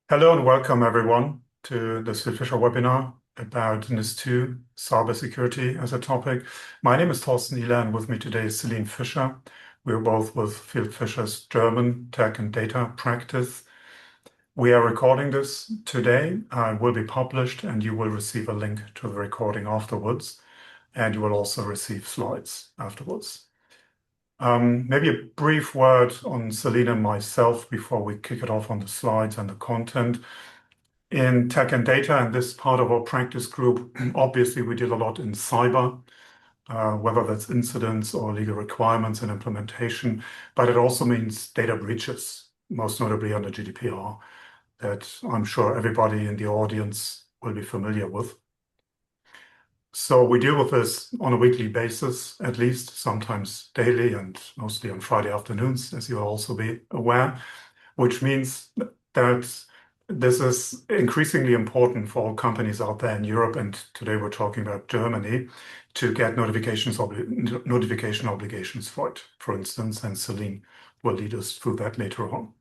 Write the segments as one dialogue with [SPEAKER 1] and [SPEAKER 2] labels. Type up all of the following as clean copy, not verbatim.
[SPEAKER 1] Hello and welcome everyone to the Celin Fischer webinar about NIS2 cybersecurity as a topic. My name is Thorsten Ihler and with me today is Celin Fischer. We're both with Field Fischer's German tech and data practice. We are recording this today. It will be published and you will receive a link to the recording afterwards. And you will also receive slides afterwards. Maybe a brief word on Celin and myself before we kick it off on the slides and the content. In tech and data, and this part of our practice group, obviously we deal a lot in cyber, whether that's incidents or legal requirements and implementation, but it also means data breaches, most notably under GDPR, that I'm sure everybody in the audience will be familiar with. So we deal with this on a weekly basis, at least, sometimes daily and mostly on Friday afternoons, as you'll also be aware, which means that this is increasingly important for all companies out there in Europe, and today we're talking about Germany, to get notification obligations for it, for instance, and Celin will lead us through that later on.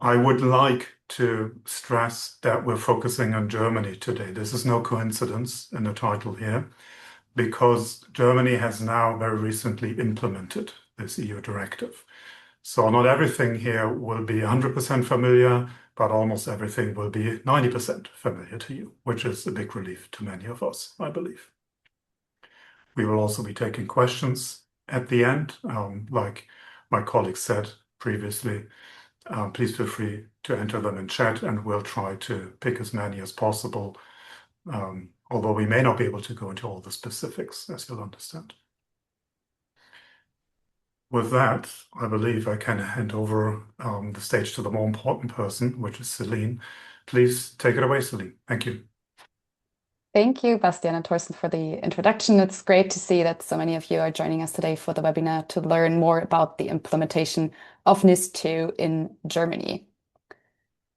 [SPEAKER 1] I would like to stress that we're focusing on Germany today. This is no coincidence in the title here, because Germany has now very recently implemented this EU directive. So not everything here will be 100% familiar, but almost everything will be 90% familiar to you, which is a big relief to many of us, I believe. We will also be taking questions at the end. Like my colleague said previously, please feel free to enter them in chat and we'll try to pick as many as possible, although we may not be able to go into all the specifics, as you'll understand. With that, I believe I can hand over the stage to the more important person, which is Celin. Please take it away, Celin. Thank you.
[SPEAKER 2] Thank you, Bastian and Thorsten, for the introduction. It's great to see that so many of you are joining us today for the webinar to learn more about the implementation of NIS2 in Germany.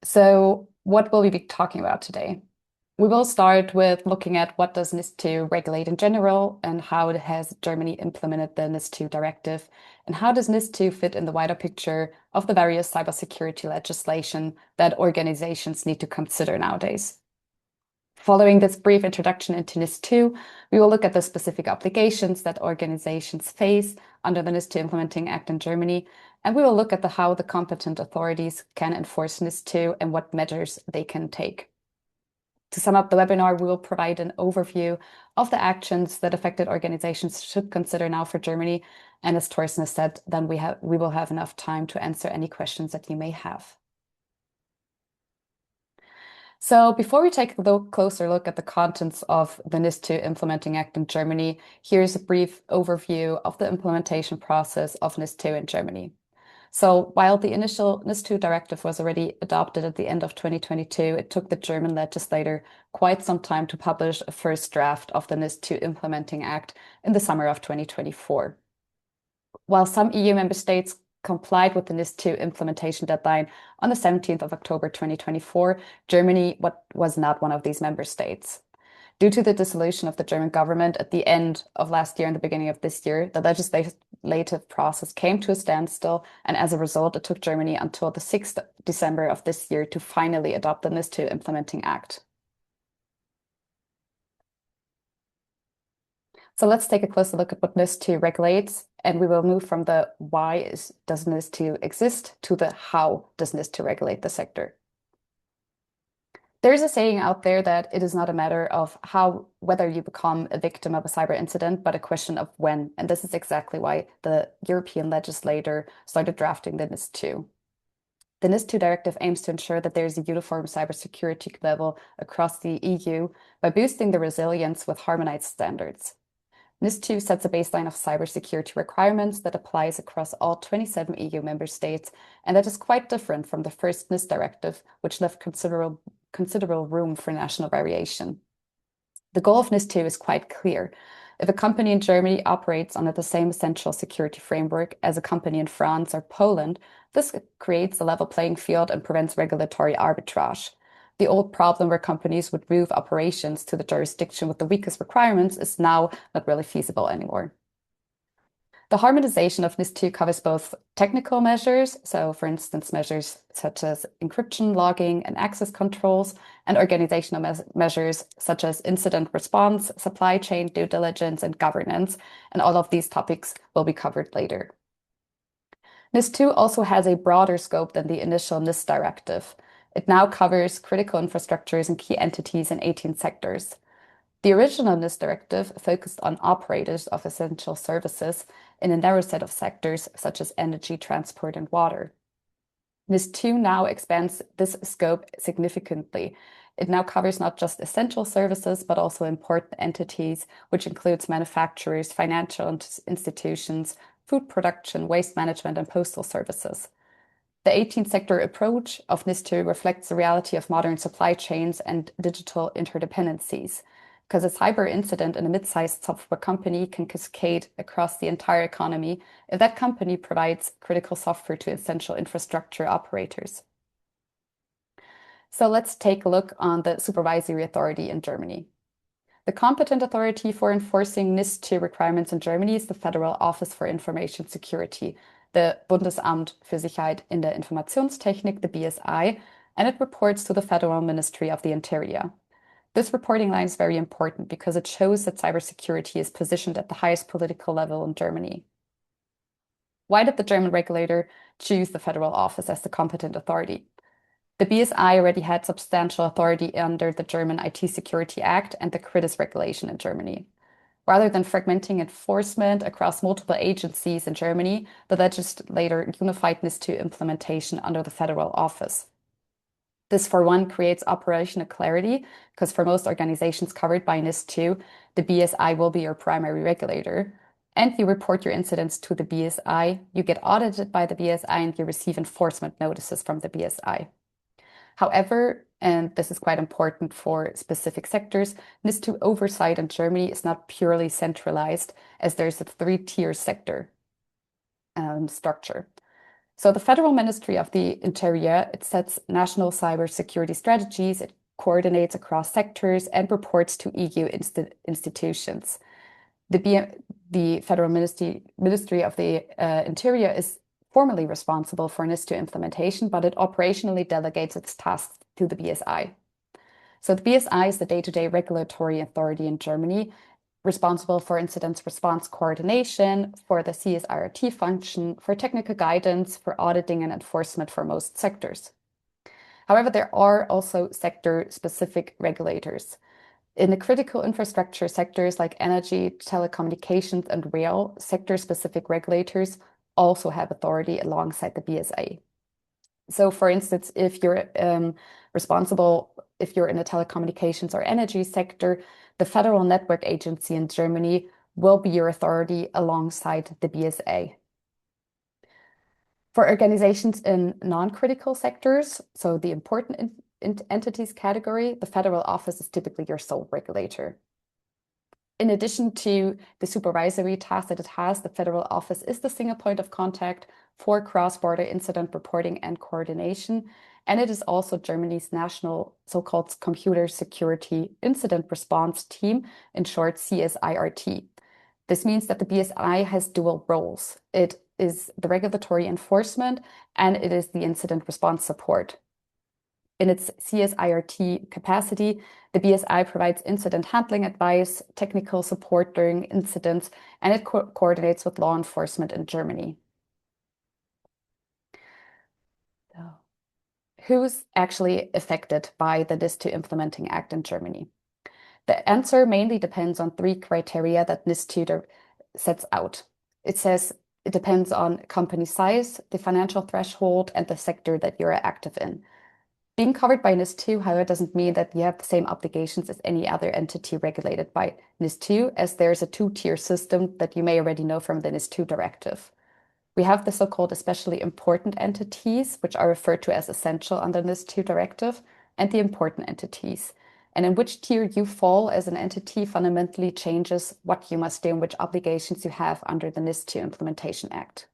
[SPEAKER 2] So what will we be talking about today? We will start with looking at what does NIS2 regulate in general and how has Germany implemented the NIS2 directive and how does NIS2 fit in the wider picture of the various cybersecurity legislation that organizations need to consider nowadays. Following this brief introduction into NIS2, we will look at the specific obligations that organizations face under the NIS2 Implementing Act in Germany, and we will look at how the competent authorities can enforce NIS2 and what measures they can take. To sum up the webinar, we will provide an overview of the actions that affected organizations should consider now for Germany, and as Thorsten has said, then we will have enough time to answer any questions that you may have. So before we take a closer look at the contents of the NIS2 Implementing Act in Germany, here's a brief overview of the implementation process of NIS2 in Germany. So while the initial NIS2 directive was already adopted at the end of 2022, it took the German legislator quite some time to publish a first draft of the NIS2 Implementing Act in the summer of 2024. While some EU member states complied with the NIS2 implementation deadline on the 17th of October 2024, Germany was not one of these member states. Due to the dissolution of the German government at the end of last year and the beginning of this year, the legislative process came to a standstill, and as a result, it took Germany until the 6th of December of this year to finally adopt the NIS2 Implementing Act. So let's take a closer look at what NIS2 regulates, and we will move from the why does NIS2 exist to the how does NIS2 regulate the sector. There's a saying out there that it is not a matter of whether you become a victim of a cyber incident, but a question of when. And this is exactly why the European legislator started drafting the NIS2. The NIS2 directive aims to ensure that there is a uniform cybersecurity level across the EU by boosting the resilience with harmonized standards. NIS2 sets a baseline of cybersecurity requirements that applies across all 27 EU member states, and that is quite different from the first NIS directive, which left considerable room for national variation. The goal of NIS2 is quite clear. If a company in Germany operates under the same essential security framework as a company in France or Poland, this creates a level playing field and prevents regulatory arbitrage. The old problem where companies would move operations to the jurisdiction with the weakest requirements is now not really feasible anymore. The harmonization of NIS2 covers both technical measures, so for instance, measures such as encryption, logging, and access controls, and organizational measures such as incident response, supply chain due diligence, and governance. And all of these topics will be covered later. NIS2 also has a broader scope than the initial NIS directive. It now covers critical infrastructures and key entities in 18 sectors. The original NIS directive focused on operators of essential services in a narrow set of sectors such as energy, transport, and water. NIS2 now expands this scope significantly. It now covers not just essential services, but also important entities, which includes manufacturers, financial institutions, food production, waste management, and postal services. The 18-sector approach of NIS2 reflects the reality of modern supply chains and digital interdependencies, because a cyber incident in a mid-sized software company can cascade across the entire economy if that company provides critical software to essential infrastructure operators. So let's take a look on the supervisory authority in Germany. The competent authority for enforcing NIS2 requirements in Germany is the Federal Office for Information Security, the Bundesamt für Sicherheit in der Informationstechnik, the BSI, and it reports to the Federal Ministry of the Interior. This reporting line is very important because it shows that cybersecurity is positioned at the highest political level in Germany. Why did the German regulator choose the Federal Office as the competent authority? The BSI already had substantial authority under the German IT Security Act and the CRITIS regulation in Germany. Rather than fragmenting enforcement across multiple agencies in Germany, the legislator unified NIS2 implementation under the Federal Office. This, for one, creates operational clarity, because for most organizations covered by NIS2, the BSI will be your primary regulator. And you report your incidents to the BSI, you get audited by the BSI, and you receive enforcement notices from the BSI. However, and this is quite important for specific sectors, NIS2 oversight in Germany is not purely centralized, as there's a three-tier sector structure. So the Federal Ministry of the Interior, it sets national cybersecurity strategies, it coordinates across sectors, and reports to EU institutions. The Federal Ministry of the Interior is formally responsible for NIS2 implementation, but it operationally delegates its tasks to the BSI. So the BSI is the day-to-day regulatory authority in Germany, responsible for incident response coordination, for the CSIRT function, for technical guidance, for auditing and enforcement for most sectors. However, there are also sector-specific regulators. In the critical infrastructure sectors like energy, telecommunications, and rail, sector-specific regulators also have authority alongside the BSA. So, for instance, if you're if you're in the telecommunications or energy sector, the Federal Network Agency in Germany will be your authority alongside the BSA. For organizations in non-critical sectors, so the important entities category, the Federal Office is typically your sole regulator. In addition to the supervisory tasks that it has, the Federal Office is the single point of contact for cross-border incident reporting and coordination, and it is also Germany's national so-called Computer Security Incident Response Team, in short CSIRT. This means that the BSI has dual roles. It is the regulatory enforcement and it is the incident response support. In its CSIRT capacity, the BSI provides incident handling advice, technical support during incidents, and it coordinates with law enforcement in Germany. So, who's actually affected by the NIS2 Implementing Act in Germany? The answer mainly depends on three criteria that NIS2 sets out. It says it depends on company size, the financial threshold, and the sector that you're active in. Being covered by NIS2, however, doesn't mean that you have the same obligations as any other entity regulated by NIS2, as there's a two-tier system that you may already know from the NIS2 directive. We have the so-called especially important entities, which are referred to as essential under NIS2 directive, and the important entities. And in which tier you fall as an entity fundamentally changes what you must do and which obligations you have under the NIS2 Implementation Act.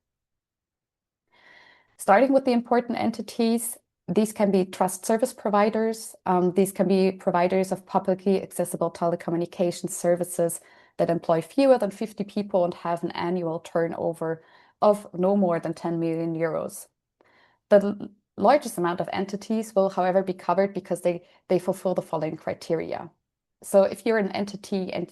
[SPEAKER 2] Starting with the important entities, these can be trust service providers. These can be providers of publicly accessible telecommunications services that employ fewer than 50 people and have an annual turnover of no more than 10 million euros. The largest amount of entities will, however, be covered because they fulfill the following criteria. So if you're an entity and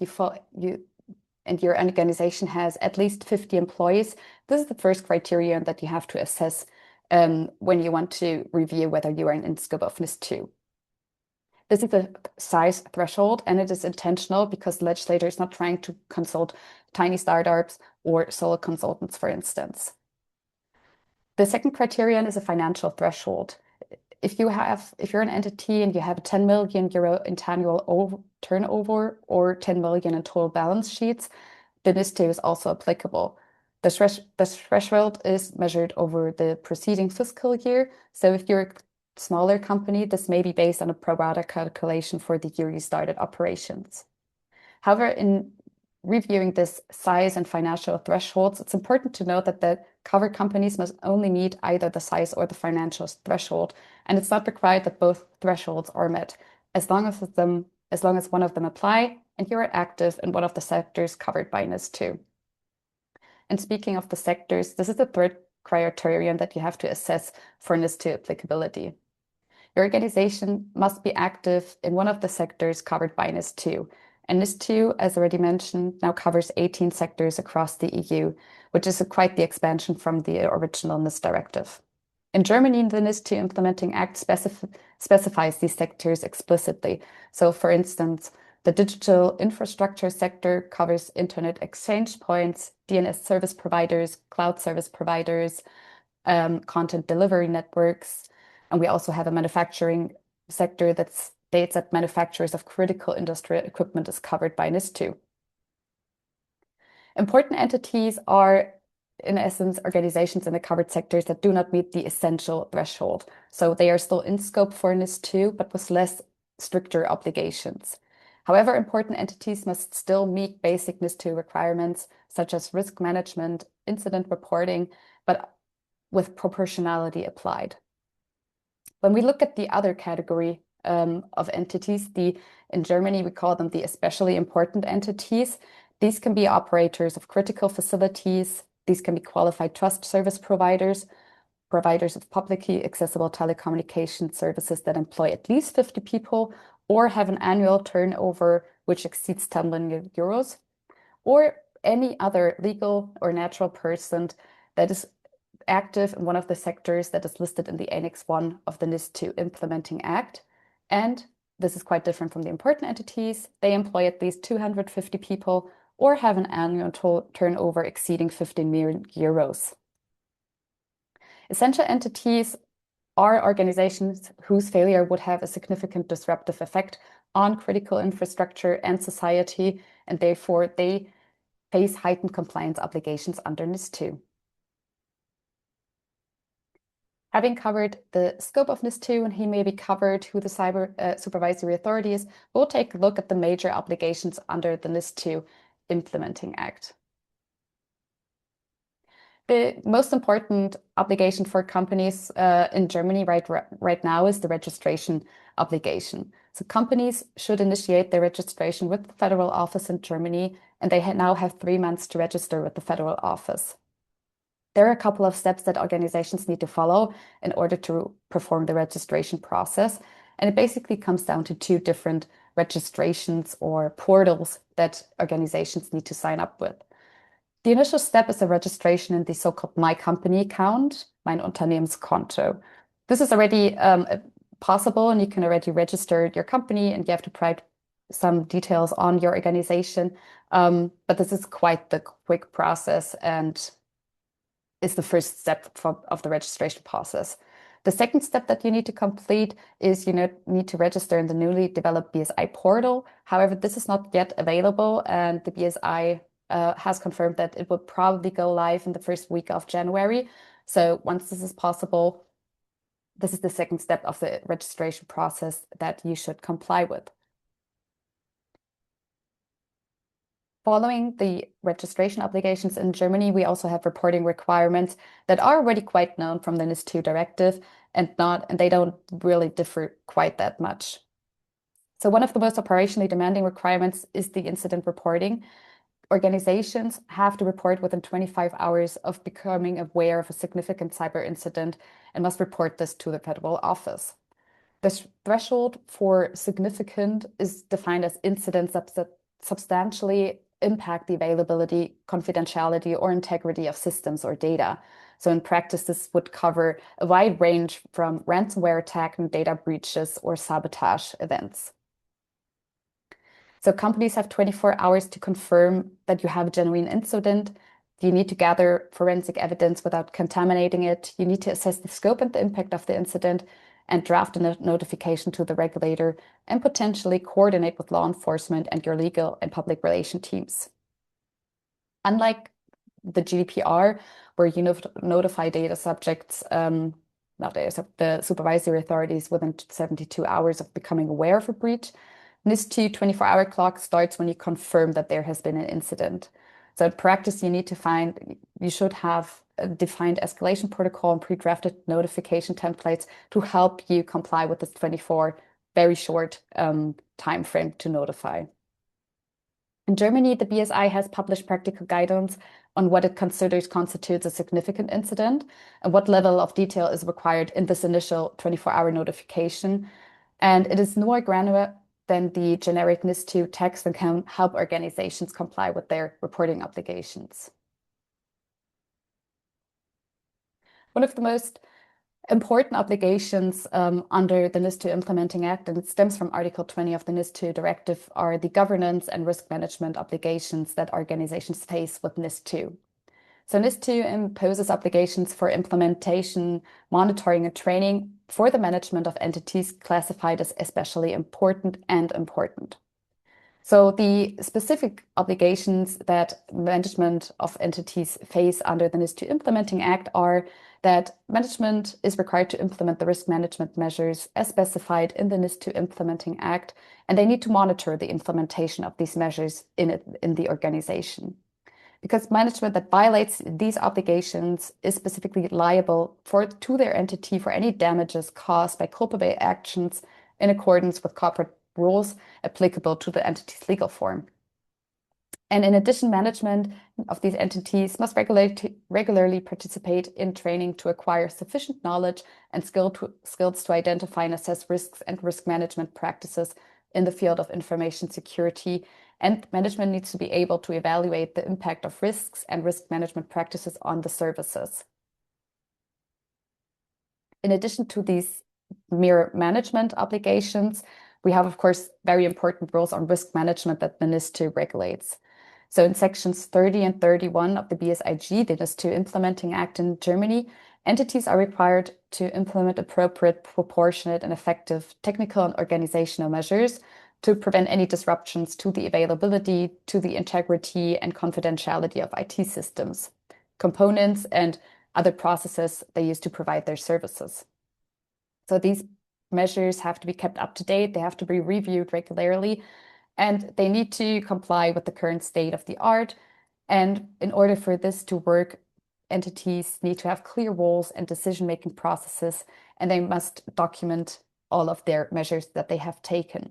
[SPEAKER 2] and your organization has at least 50 employees, this is the first criterion that you have to assess when you want to review whether you are in scope of NIS 2. This is a size threshold, and it is intentional because the legislator is not trying to consult tiny startups or solo consultants, for instance. The second criterion is a financial threshold. If you're an entity and you have a 10 million euro in annual turnover or 10 million in total balance sheets, the NIS 2 is also applicable. The threshold is measured over the preceding fiscal year. So if you're a smaller company, this may be based on a pro rata calculation for the year you started operations. However, in reviewing this size and financial thresholds, it's important to note that the covered companies must only meet either the size or the financial threshold, and it's not required that both thresholds are met, as long as one of them apply and you are active in one of the sectors covered by NIS 2. And speaking of the sectors, this is the third criterion that you have to assess for NIS 2 applicability. Your organization must be active in one of the sectors covered by NIS 2. And NIS 2, as already mentioned, now covers 18 sectors across the EU, which is quite the expansion from the original NIS directive. In Germany, the NIS 2 Implementing Act specifies these sectors explicitly. So, for instance, the digital infrastructure sector covers internet exchange points, DNS service providers, cloud service providers, content delivery networks, and we also have a manufacturing sector that states that manufacturers of critical industrial equipment is covered by NIS 2. Important entities are, in essence, organizations in the covered sectors that do not meet the essential threshold. So they are still in scope for NIS 2, but with less stricter obligations. However, important entities must still meet basic NIS 2 requirements, such as risk management, incident reporting, but with proportionality applied. When we look at the other category of entities, in Germany, we call them the especially important entities. These can be operators of critical facilities. These can be qualified trust service providers, providers of publicly accessible telecommunication services that employ at least 50 people or have an annual turnover which exceeds 10 million euros, or any other legal or natural person that is active in one of the sectors that is listed in the Annex 1 of the NIS 2 Implementing Act. And this is quite different from the important entities. They employ at least 250 people or have an annual turnover exceeding 15 million euros. Essential entities are organizations whose failure would have a significant disruptive effect on critical infrastructure and society, and therefore they face heightened compliance obligations under NIS 2. Having covered the scope of NIS 2 and he may be covered who the cyber supervisory authority is, we'll take a look at the major obligations under the NIS 2 Implementing Act. The most important obligation for companies in Germany right now is the registration obligation. So companies should initiate their registration with the federal office in Germany, and they now have 3 months to register with the federal office. There are a couple of steps that organizations need to follow in order to perform the registration process. And it basically comes down to 2 different registrations or portals that organizations need to sign up with. The initial step is a registration in the so-called My Company account, Mein Unternehmenskonto. This is already possible, and you can already register your company, and you have to provide some details on your organization. But this is quite the quick process and is the first step of the registration process. The second step that you need to complete is you need to register in the newly developed BSI portal. However, this is not yet available, and the BSI has confirmed that it will probably go live in the first week of January. So once this is possible, this is the second step of the registration process that you should comply with. Following the registration obligations in Germany, we also have reporting requirements that are already quite known from the NIS 2 directive and they don't really differ quite that much. So one of the most operationally demanding requirements is the incident reporting. organizations have to report within 25 hours of becoming aware of a significant cyber incident and must report this to the federal office. The threshold for significant is defined as incidents that substantially impact the availability, confidentiality, or integrity of systems or data. So in practice, this would cover a wide range from ransomware attack and data breaches or sabotage events. So companies have 24 hours to confirm that you have a genuine incident. You need to gather forensic evidence without contaminating it. You need to assess the scope and the impact of the incident and draft a notification to the regulator and potentially coordinate with law enforcement and your legal and public relation teams. Unlike the GDPR, where you notify data subjects, the supervisory authorities within 72 hours of becoming aware of a breach, NIS2 24-hour clock starts when you confirm that there has been an incident. So in practice, you should have a defined escalation protocol and pre-drafted notification templates to help you comply with this 24 very short time frame to notify. In Germany, the BSI has published practical guidance on what it constitutes a significant incident and what level of detail is required in this initial 24-hour notification. And it is more granular than the generic NIS2 text and can help organizations comply with their reporting obligations. One of the most important obligations under the NIS2 Implementing Act, and it stems from Article 20 of the NIS2 Directive, are the governance and risk management obligations that organizations face with NIS2. So NIS2 imposes obligations for implementation, monitoring, and training for the management of entities classified as especially important and important. So the specific obligations that management of entities face under the NIS2 Implementing Act are that management is required to implement the risk management measures as specified in the NIS2 Implementing Act, and they need to monitor the implementation of these measures in the organization. Because management that violates these obligations is specifically liable to their entity for any damages caused by culpable actions in accordance with corporate rules applicable to the entity's legal form. And in addition, management of these entities must regularly participate in training to acquire sufficient knowledge and skills to identify and assess risks and risk management practices in the field of information security. And management needs to be able to evaluate the impact of risks and risk management practices on the services. In addition to these mere management obligations, we have, of course, very important rules on risk management that the NIS2 regulates. So in sections 30 and 31 of the BSIG, the NIS2 Implementing Act in Germany, entities are required to implement appropriate, proportionate, and effective technical and organizational measures to prevent any disruptions to the availability, to the integrity and confidentiality of IT systems, components, and other processes they use to provide their services. So these measures have to be kept up to date, they have to be reviewed regularly, and they need to comply with the current state of the art. And in order for this to work, entities need to have clear roles and decision-making processes, and they must document all of their measures that they have taken.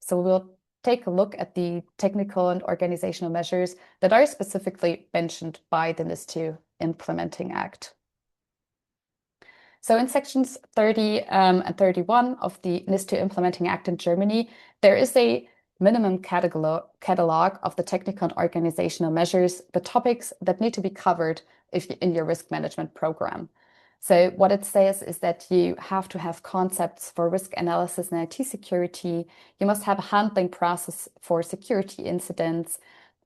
[SPEAKER 2] So we'll take a look at the technical and organizational measures that are specifically mentioned by the NIS2 Implementing Act. So in sections 30 and 31 of the NIS2 Implementing Act in Germany, there is a minimum catalog of the technical and organizational measures, the topics that need to be covered in your risk management program. So what it says is that you have to have concepts for risk analysis and IT security. You must have a handling process for security incidents.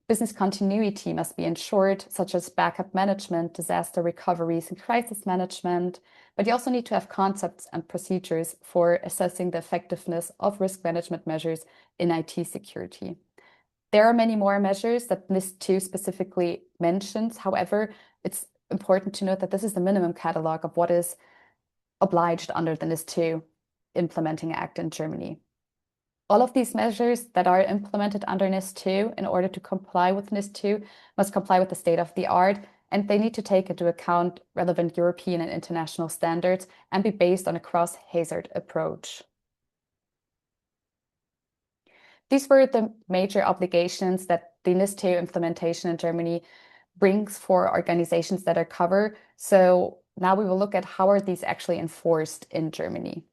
[SPEAKER 2] Business continuity must be ensured, such as backup management, disaster recoveries, and crisis management. But you also need to have concepts and procedures for assessing the effectiveness of risk management measures in IT security. There are many more measures that NIS2 specifically mentions. However, it's important to note that this is the minimum catalog of what is obliged under the NIS2 Implementing Act in Germany. All of these measures that are implemented under NIS2 in order to comply with NIS2 must comply with the state of the art, and they need to take into account relevant European and international standards and be based on a cross-hazard approach. These were the major obligations that the NIS2 implementation in Germany brings for organizations that are covered. So now we will look at how are these actually enforced in Germany.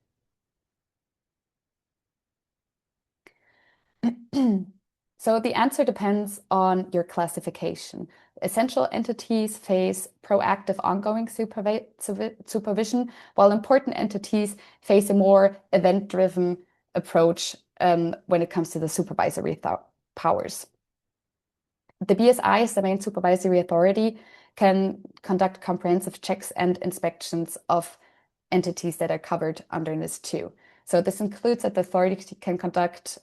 [SPEAKER 2] So the answer depends on your classification. Essential entities face proactive ongoing supervision, while important entities face a more event-driven approach when it comes to the supervisory powers. The BSI, as the main supervisory authority, can conduct comprehensive checks and inspections of entities that are covered under NIS2. So this includes that the authority can conduct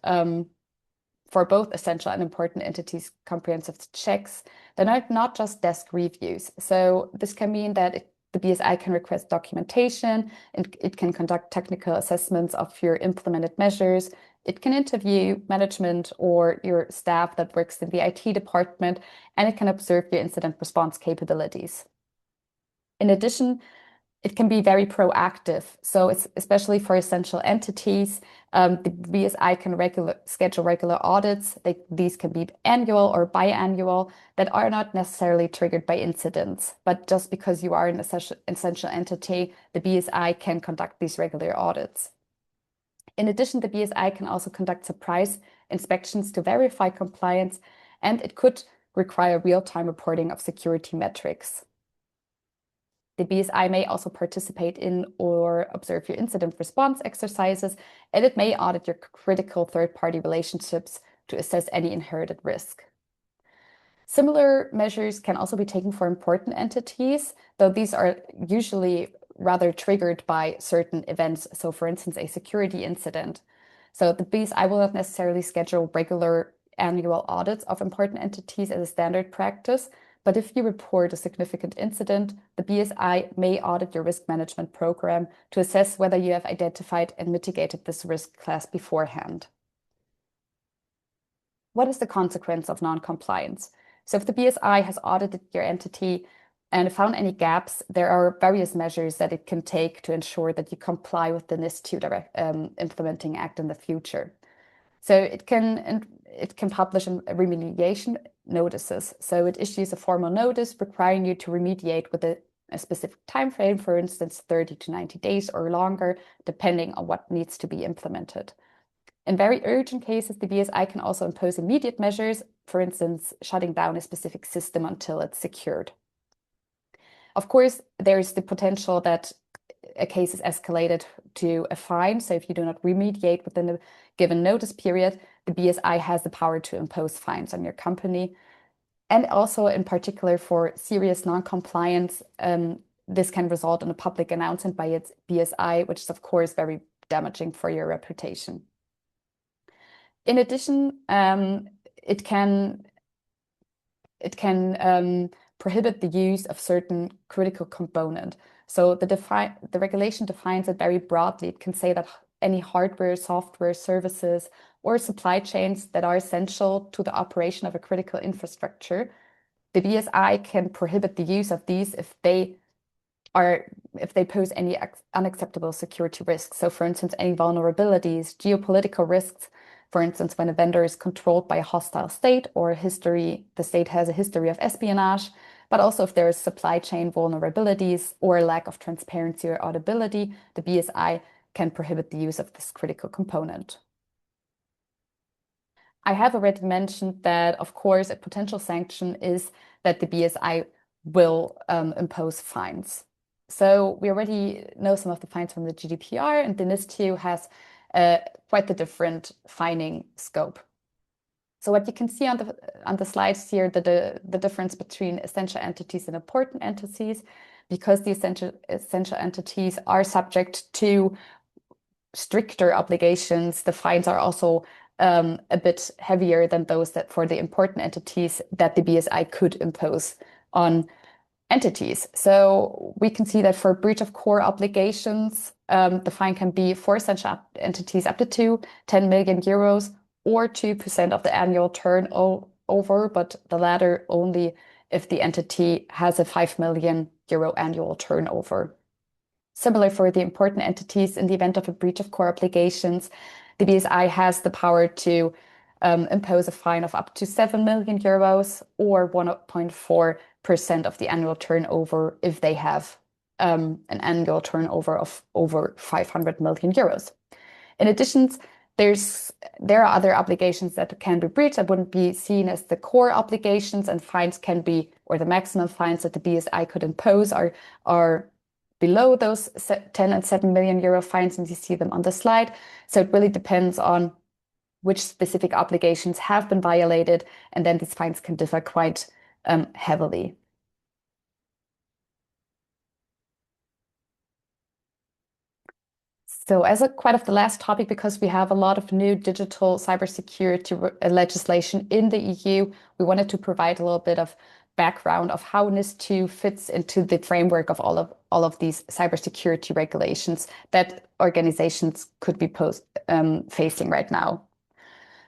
[SPEAKER 2] for both essential and important entities comprehensive checks. They're not just desk reviews. So this can mean that the BSI can request documentation, and it can conduct technical assessments of your implemented measures. It can interview management or your staff that works in the IT department, and it can observe your incident response capabilities. In addition, it can be very proactive. So it's especially for essential entities, the BSI can schedule regular audits. These can be annual or biannual that are not necessarily triggered by incidents, but just because you are an essential entity, the BSI can conduct these regular audits. In addition, the BSI can also conduct surprise inspections to verify compliance, and it could require real-time reporting of security metrics. The BSI may also participate in or observe your incident response exercises, and it may audit your critical third-party relationships to assess any inherited risk. Similar measures can also be taken for important entities, though these are usually rather triggered by certain events. So, for instance, a security incident. So the BSI will not necessarily schedule regular annual audits of important entities as a standard practice, but if you report a significant incident, the BSI may audit your risk management program to assess whether you have identified and mitigated this risk class beforehand. What is the consequence of non-compliance? So if the BSI has audited your entity and found any gaps, there are various measures that it can take to ensure that you comply with the NIS2 implementing act in the future. So it can publish remediation notices. So it issues a formal notice requiring you to remediate with a specific time frame, for instance, 30 to 90 days or longer, depending on what needs to be implemented. In very urgent cases, the BSI can also impose immediate measures, for instance, shutting down a specific system until it's secured. Of course, there is the potential that a case is escalated to a fine. So if you do not remediate within a given notice period, the BSI has the power to impose fines on your company. And also in particular for serious non-compliance, this can result in a public announcement by its BSI, which is of course very damaging for your reputation. In addition, it can prohibit the use of certain critical component. So the regulation defines it very broadly. It can say that any hardware, software, services, or supply chains that are essential to the operation of a critical infrastructure, the BSI can prohibit the use of these if they pose any unacceptable security risks. So for instance, any vulnerabilities, geopolitical risks, for instance, when a vendor is controlled by a hostile state or the state has a history of espionage, but also if there is supply chain vulnerabilities or lack of transparency or auditability, the BSI can prohibit the use of this critical component. I have already mentioned that, of course, a potential sanction is that the BSI will impose fines. So we already know some of the fines from the GDPR, and the NIS2 has quite the different fining scope. So what you can see on the slides here, the difference between essential entities and important entities, because the essential entities are subject to stricter obligations, the fines are also a bit heavier than those that for the important entities that the BSI could impose on entities. So we can see that for breach of core obligations, the fine can be for essential entities up to 10 million euros or 2% of the annual turnover, but the latter only if the entity has a 5 million euro annual turnover. Similar for the important entities, in the event of a breach of core obligations, the BSI has the power to impose a fine of up to 7 million euros or 1.4% of the annual turnover if they have an annual turnover of over 500 million euros. In addition, there are other obligations that can be breached that wouldn't be seen as the core obligations, and fines can be, or the maximum fines that the BSI could impose are below those 10 and 7 million euro fines, and you see them on the slide. So it really depends on which specific obligations have been violated, and then these fines can differ quite heavily. So as a quite of the last topic, because we have a lot of new digital cybersecurity legislation in the EU, we wanted to provide a little bit of background of how NIS2 fits into the framework of all of these cybersecurity regulations that organizations could be facing right now.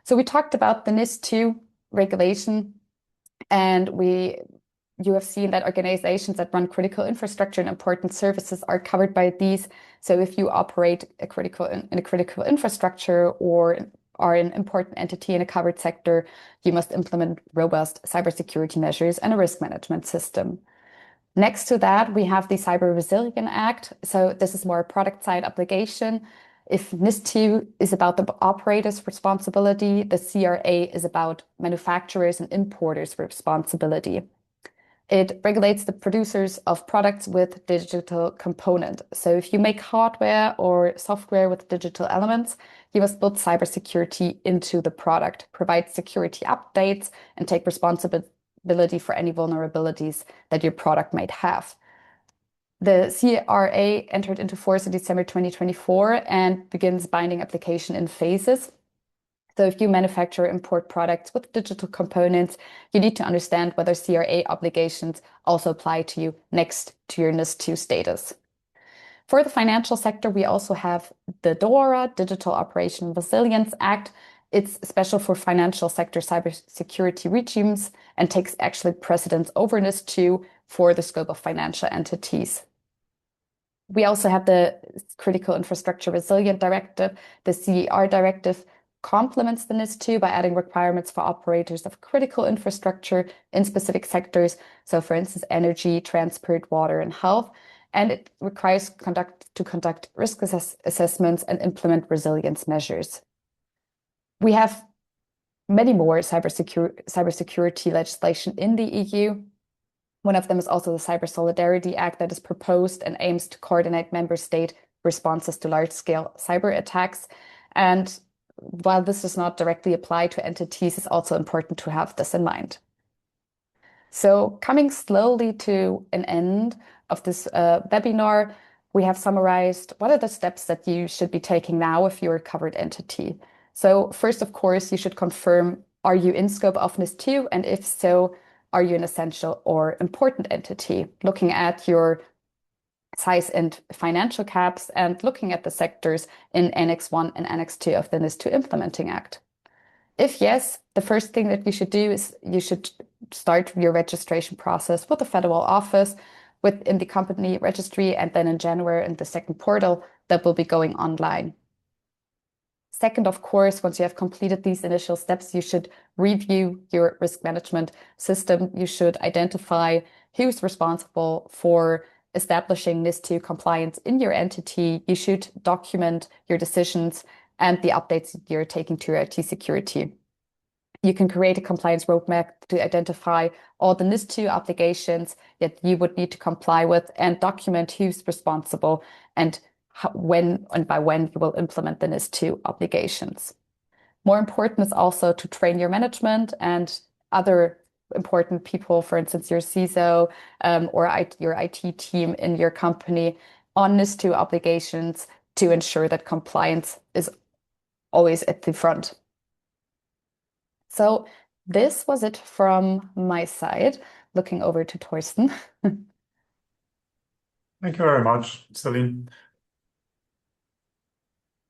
[SPEAKER 2] So we talked about the NIS2 regulation, and you have seen that organizations that run critical infrastructure and important services are covered by these. So if you operate in a critical infrastructure or are an important entity in a covered sector, you must implement robust cybersecurity measures and a risk management system. Next to that, we have the Cyber Resilience Act. So this is more a product side obligation. If NIS2 is about the operator's responsibility, the CRA is about manufacturers and importers' responsibility. It regulates the producers of products with digital component. So if you make hardware or software with digital elements, you must build cybersecurity into the product, provide security updates, and take responsibility for any vulnerabilities that your product might have. The CRA entered into force in December 2024 and begins binding application in phases. So if you manufacture or import products with digital components, you need to understand whether CRA obligations also apply to you next to your NIS2 status. For the financial sector, we also have the DORA, Digital Operation Resilience Act. It's special for financial sector cybersecurity regimes and takes actually precedence over NIS2 for the scope of financial entities. We also have the Critical Infrastructure Resilient Directive. The CER directive complements the NIS2 by adding requirements for operators of critical infrastructure in specific sectors. So for instance, energy, transport, water, and health. And it requires to conduct risk assessments and implement resilience measures. We have many more cybersecurity legislation in the EU. One of them is also the Cyber Solidarity Act that is proposed and aims to coordinate member state responses to large-scale cyber attacks. And while this does not directly apply to entities, it's also important to have this in mind. So coming slowly to an end of this webinar, we have summarized what are the steps that you should be taking now if you're a covered entity. So first, of course, you should confirm, are you in scope of NIS2? And if so, are you an essential or important entity? Looking at your size and financial caps and looking at the sectors in Annex 1 and Annex 2 of the NIS2 Implementing Act. If yes, the first thing that you should do is you should start your registration process with the federal office within the company registry, and then in January in the second portal that will be going online. Second, of course, once you have completed these initial steps, you should review your risk management system. You should identify who's responsible for establishing NIS2 compliance in your entity. You should document your decisions and the updates you're taking to your IT security. You can create a compliance roadmap to identify all the NIS2 obligations that you would need to comply with and document who's responsible and when and by when you will implement the NIS2 obligations. More important is also to train your management and other important people, for instance, your CISO or your IT team in your company on NIS2 obligations to ensure that compliance is always at the front. So this was it from my side. Looking over to Thorsten.
[SPEAKER 1] Thank you very much, Celin.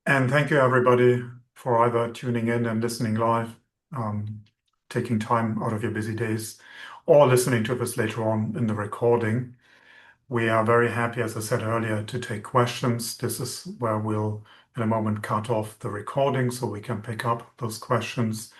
[SPEAKER 1] And thank you, everybody, for either tuning in and listening live, taking time out of your busy days, or listening to this later on in the recording. We are very happy, as I said earlier, to take questions. This is where we'll in a moment cut off the recording so we can pick up those questions.